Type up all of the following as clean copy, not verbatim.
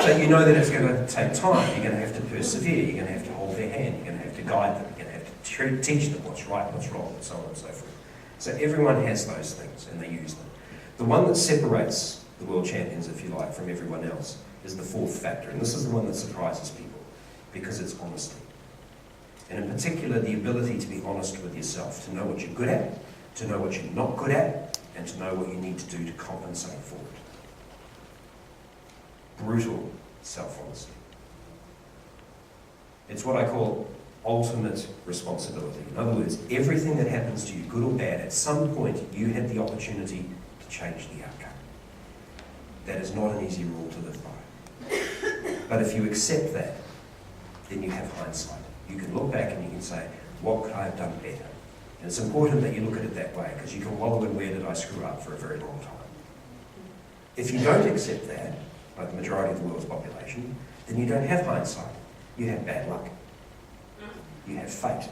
But you know that it's going to take time. You're going to have to persevere. You're going to have to hold their hand. You're going to have to guide them. You're going to have to teach them what's right, what's wrong, and so on and so forth. So everyone has those things, and they use them. The one that separates the world champions, if you like, from everyone else is the fourth factor, and this is the one that surprises people, because it's honesty. And in particular, the ability to be honest with yourself, to know what you're good at, to know what you're not good at, and to know what you need to do to compensate for it. Brutal self-honesty. It's what I call ultimate responsibility. In other words, everything that happens to you, good or bad, at some point you had the opportunity to change the outcome. That is not an easy rule to live by. But if you accept that, then you have hindsight. You can look back and you can say, what could I have done better? And it's important that you look at it that way, because you can wallow in where did I screw up for a very long time. If you don't accept that, like the majority of the world's population, then you don't have hindsight. You have bad luck. You have fate.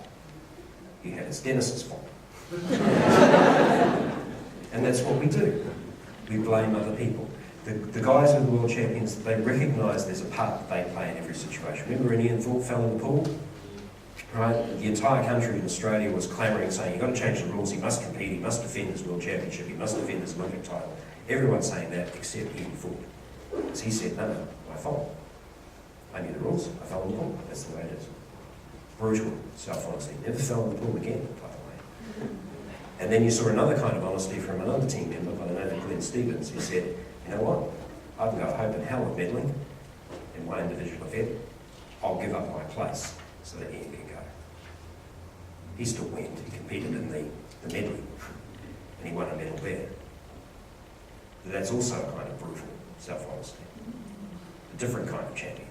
You have it's Dennis's fault. And that's what we do. We blame other people. The guys who are the world champions, they recognise there's a part that they play in every situation. Remember when Ian Thorpe fell in the pool? Right? The entire country in Australia was clamouring, saying, you've got to change the rules, he must compete, he must defend his world championship, he must defend his Olympic title. Everyone's saying that except Ian Thorpe. Because he said, no, my fault. I knew the rules, I fell in the pool, that's the way it is. Brutal self-honesty. Never fell in the pool again, by the way. And then you saw another kind of honesty from another team member by the name of Glenn Stevens, who said, you know what, I haven't got hope in hell of meddling in one individual event. I'll give up my place so that Ian can go. He still went, he competed in the medley, and he won a medal there. But that's also a kind of brutal self-honesty. A different kind of champion.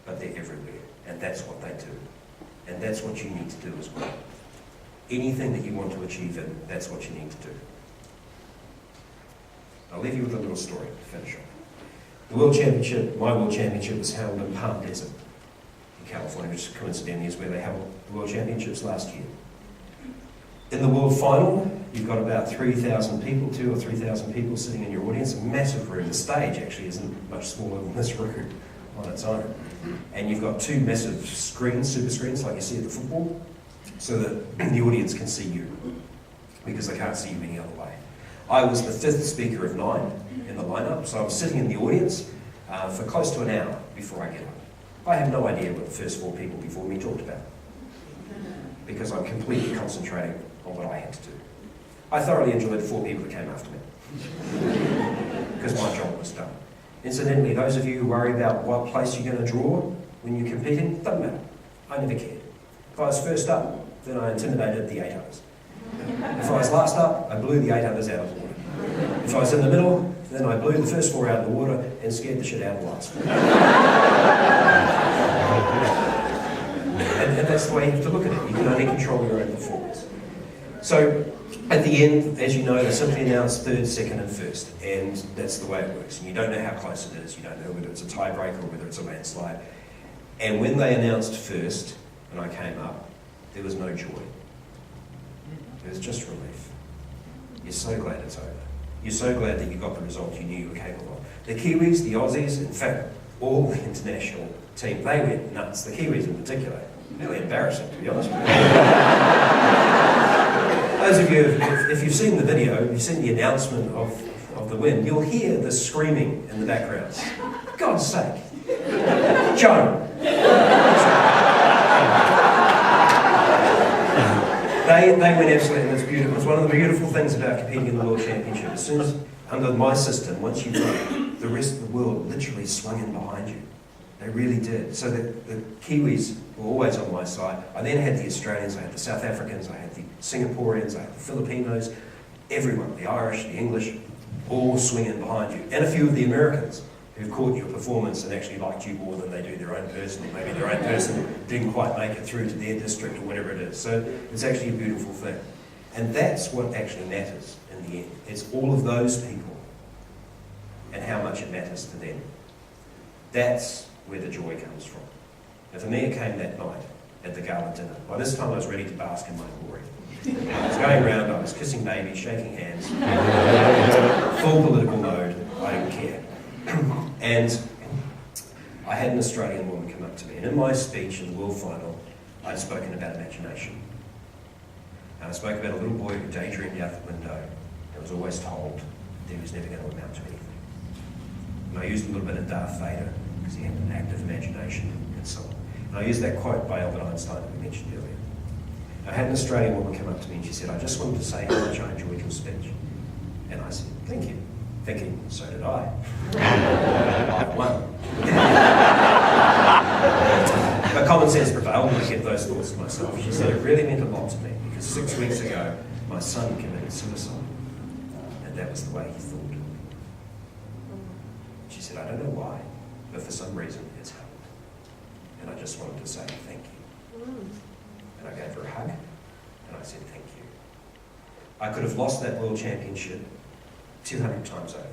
But they're everywhere, and that's what they do. And that's what you need to do as well. Anything that you want to achieve in, that's what you need to do. I'll leave you with a little story to finish on. The World Championship, my World Championship, was held in Palm Desert in California, which coincidentally is where they held the World Championships last year. In the World Final, you've got about 3,000 people, 2,000 or 3,000 people sitting in your audience, a massive room. The stage actually isn't much smaller than this room on its own. And you've got two massive screens, super screens, like you see at the football, so that the audience can see you, because they can't see you any other way. I was the fifth speaker of 9 in the lineup, so I was sitting in the audience for close to an hour before I get up. I have no idea what the first 4 people before me talked about, because I'm completely concentrating on what I had to do. I thoroughly enjoyed the 4 people that came after me, because my job was done. Incidentally, those of you who worry about what place you're going to draw when you're competing, doesn't matter. I never cared. If I was first up, then I intimidated the 8 others. If I was last up, I blew the 8 others out of the water. If I was in the middle, then I blew the first 4 out of the water and scared the shit out of the last 4. And that's the way you have to look at it. You can only control your own performance. So, at the end, as you know, they simply announce 3rd, 2nd and 1st, and that's the way it works. And you don't know how close it is, you don't know whether it's a tiebreaker or whether it's a landslide. And when they announced 1st, and I came up, there was no joy. It was just relief. You're so glad it's over. You're so glad that you got the result you knew you were capable of. The Kiwis, the Aussies, in fact, all the international team, they went nuts. The Kiwis in particular. Really embarrassing, to be honest with you. Those of you, if you've seen the video, if you've seen the announcement of the win, you'll hear the screaming in the background. For God's sake. Joe. They went absolutely, and it's beautiful. It's one of the beautiful things about competing in the World Championship. As soon as, under my system, once you won, the rest of the world literally swung in behind you. They really did. So the Kiwis were always on my side. I then had the Australians, I had the South Africans, I had the Singaporeans, I had the Filipinos, everyone, the Irish, the English, all swinging behind you. And a few of the Americans who've caught your performance and actually liked you more than they do their own person, or maybe their own person didn't quite make it through to their district or whatever it is. So it's actually a beautiful thing. And that's what actually matters in the end. It's all of those people and how much it matters to them. That's where the joy comes from. And for me, it came that night at the gala dinner. By this time, I was ready to bask in my glory. I was going around, I was kissing babies, shaking hands, full political mode, I didn't care. And I had an Australian woman come up to me, and in my speech in the World Final, I'd spoken about imagination. And I spoke about a little boy who daydreamed out the window and was always told that he was never going to amount to anything. And I used a little bit of Darth Vader, because he had an active imagination and so on. And I used that quote by Albert Einstein that we mentioned earlier. I had an Australian woman come up to me and she said, I just wanted to say how much I enjoyed your speech. And I said, thank you. Thinking, so did I. I won. But common sense prevailed, and I kept those thoughts to myself. She said, it really meant a lot to me, because 6 weeks ago, my son committed suicide. And that was the way he thought. She said, I don't know why, but for some reason it's helped. And I just wanted to say thank you. And I gave her a hug, and I said thank you. I could have lost that world championship 200 times over.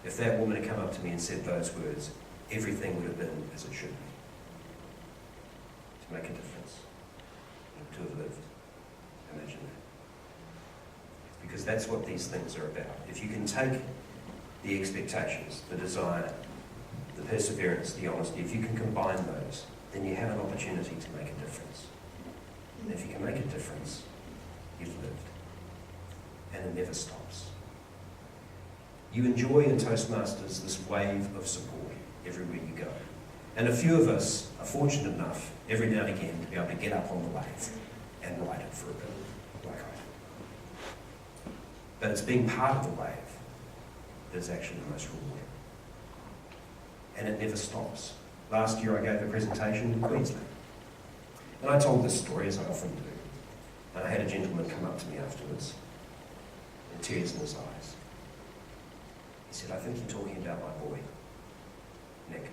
If that woman had come up to me and said those words, everything would have been as it should be. To make a difference, to have lived. Imagine that. Because that's what these things are about. If you can take the expectations, the desire, the perseverance, the honesty, if you can combine those, then you have an opportunity to make a difference. And if you can make a difference, you've lived. And it never stops. You enjoy in Toastmasters this wave of support everywhere you go. And a few of us are fortunate enough, every now and again, to be able to get up on the wave and ride it for a bit, like I do. But it's being part of the wave that's actually the most rewarding. And it never stops. Last year I gave a presentation in Queensland. And I told this story, as I often do. And I had a gentleman come up to me afterwards, with tears in his eyes. He said, I think you're talking about my boy, Nick.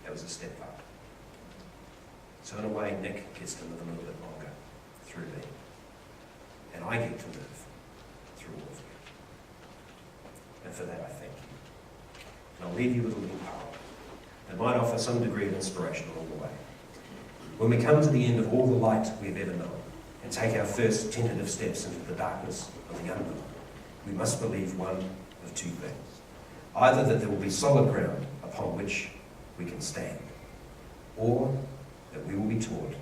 That was a step up. So in a way, Nick gets to live a little bit longer through me. And I get to live through all of you. And for that I thank you. And I'll leave you with a little poem that might offer some degree of inspiration along the way. When we come to the end of all the light we've ever known, and take our first tentative steps into the darkness of the unknown, we must believe one of two things. Either that there will be solid ground upon which we can stand, or that we will be taught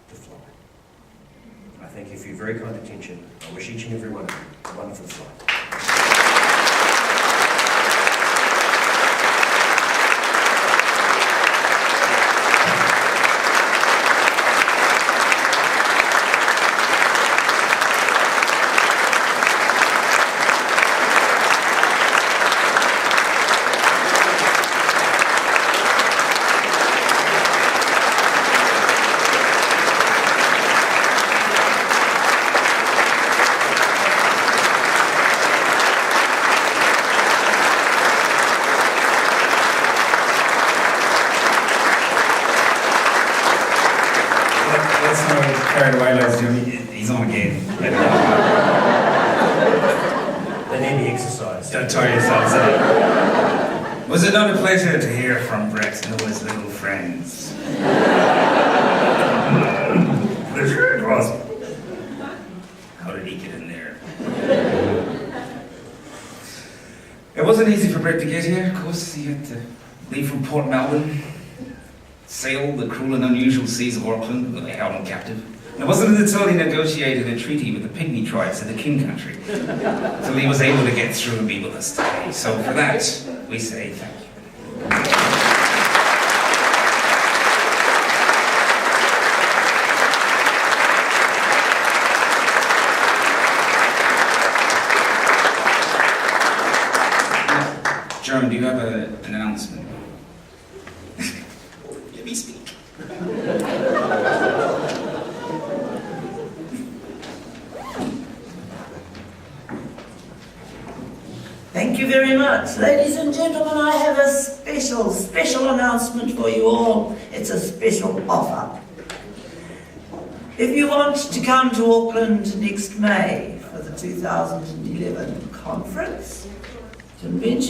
to fly. I thank you for your very kind attention. I wish each and every one of you a wonderful flight. Carried away, ladies and gentlemen. He's on again. They need the exercise. Don't tire yourselves out. Was it not a pleasure to hear from Brett and all his little friends? Sure it was. How did he get in there? It wasn't easy for Brett to get here, of course. He had to leave from Port Melbourne, sail the cruel and unusual seas of Auckland, where they held him captive. And it wasn't until he negotiated a treaty with the Pygmy tribes of the King Country until he was able to get through and be with us today. So for that, we say thank you. Jerome, do you have an announcement? Let me speak. Thank you very much. Ladies and gentlemen, I have a special announcement for you all. It's a special offer. If you want to come to Auckland next May for the 2011 conference, convention,